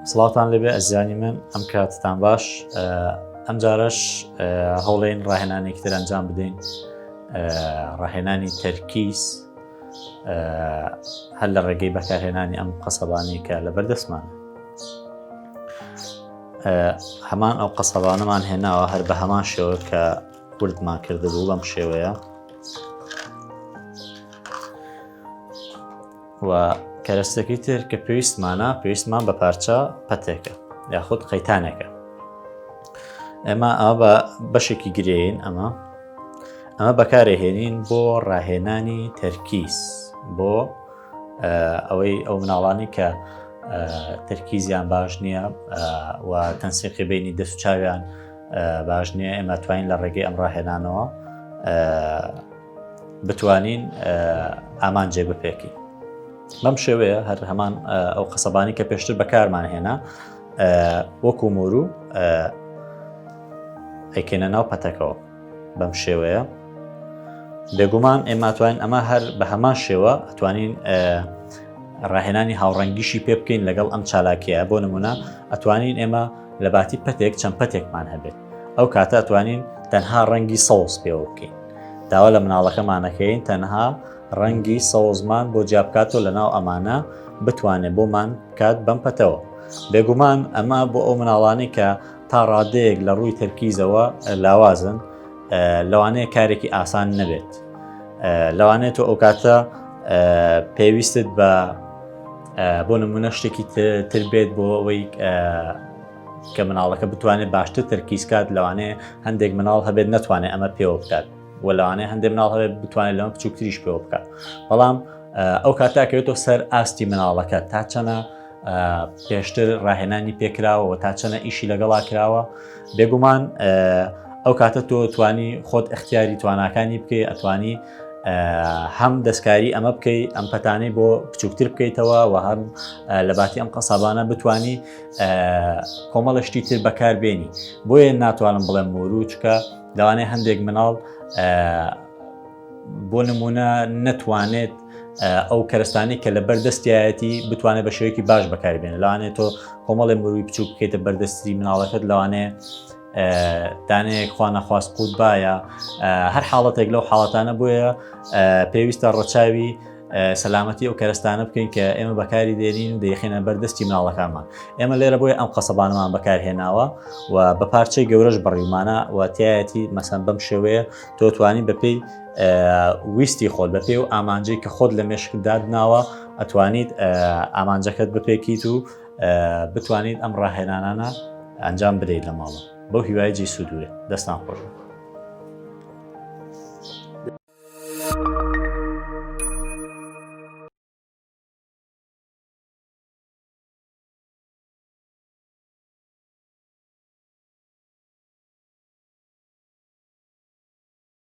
سڵاتان لەبێ ئەزیانی من ئەم کاتتان باش ئەم جارش هەوڵێن ڕاهێنانێکی تر ئەنجام بدەین ڕاهێنانی تەرکیز هەر لە ڕێگەی بەکارهێنانی ئەم قەسەبانی کە لە بەردەستمان هەمان ئەو قەسەبانەمان هێناوە هەر بە هەمان شێوە کە وردمان کردبوو بەم شێوەیە و کەرەستەکەی تر کە پێویستمان بە پارچە پەتێکە یاخود قەیتانێکە. ئێمە ئەمە بە بەشێکی گرێین ئەمە بەکارهێنین بۆ ڕاهێنانی تەرکیز بۆ ئەوەی ئەو مناڵانی کە تەرکیزیان باش نییە و تەنسیقی بینی دەست و چاویان باش نییە ئێمە توانین لە ڕێگەی ئەم ڕاهێنانەوە بتوانین ئامانجێ بپێکین. بەم شێوەیە هەر هەمان ئەو قەسەبانی کە پێشتر بەکارمان هێنا وەکو مۆرو ئەیکەنە ناو پەتەکەەوە. بەم شێوەیە بێگومان ئێمە توانین ئەمە هەر بە هەمان شێوە ئەتوانین ڕاهێنانی هاوڕەنگیشی پێ بکەین لەگەڵ ئەم چالاکیە. بۆ نمونە ئەتوانین ئێمە لە باتی پەتێک چەند پەتێکمان هەبێت ئەو کاتە ئەتوانین تەنها ڕەنگی سەوز پێوە بکەین. داوا لە مناڵەکەمانەکەین تەنها ڕەنگی سەوزمان بۆ جیابکاتۆ لە ناو ئەمانە بتوانێت بۆمان کات بەم پەتەوە. بێگومان ئەمە بۆ ئەو مناڵانی کە تا ڕادەیەک لە ڕووی تەرکیزەوە لاوازن لەوانەیە کارێکی ئاسان نەبێت. لەوانێت ئەو کاتە پێویستت بۆ نمونە شتێکی تر بێت بۆ ئەوەی کە مناڵەکە بتوانێت باشتر تەرکیزکات. لەوانەیە هەندێک مناڵ هەبێت نەتوانێت ئەمە پێوە بکات و لەوانەیە هەندێک مناڵ هەبێت بتوانێت لەمە بچووکتریش پێوە بکات. بەڵام ئەو کاتاکەوێتەوە سەر ئاستی مناڵەکە تا چەنە پێشتر ڕاهێنانی پێکراوە و تا چەنە ئیشی لەگەڵا کراوە. بێگومان ئەو کاتە تۆ توانی خۆت اختیاری تواناکانی بکەی ئەتوانی هەم دەستکاری ئەمە بکەی ئەم پەتانەی بۆ بچووکتر بکەیتەوە و هەم لە باتی ئەم قەسەبانە بتانی کۆمەڵە شتی تر بەکاربێنی. بۆیە ناتوانم بڵێم مۆرو چکە لەوانەیە هەندێک مناڵ بۆ نمونە نەتوانێت ئەو کەرستانی کە لە بەردەستایەتی بتوانێت بە شێوەیەکی باش بەکاربێنێت. لەوانێت تۆ کۆمەڵی مروی بچوو بکەیتە بەردەستی مناڵەکەت لەوانەیە دانەیەک خوا نەخواست قوت باە هەر حاڵەتێک لەو حاڵەتانە. بۆیە پێویستە ڕەچاوی سەلامەتی ئەو کەرستانە بکەین کە ئێمە بەکاری دێنین و دەیخێنە بەردەستی مناڵەکانمان. ئێمە لێرە بۆیە ئەم قەسەبانەمان بەکارهێناوە و بە پارچەی گەورەش بەڕیمانە و تایەتی مەسەن بەم شێوەیە تۆ توانی بەپێی ویستی خۆت بەپێ و ئامانجەی کە خۆت لە مێشکدادناوە ئەتوانیت ئامانجەکەت بپێکیت و بتوانیت ئەم ڕاهێنانانە ئەنجام بدەیت لە ماڵە. بەو هیوای جێ سوودوێ دەستان خۆش.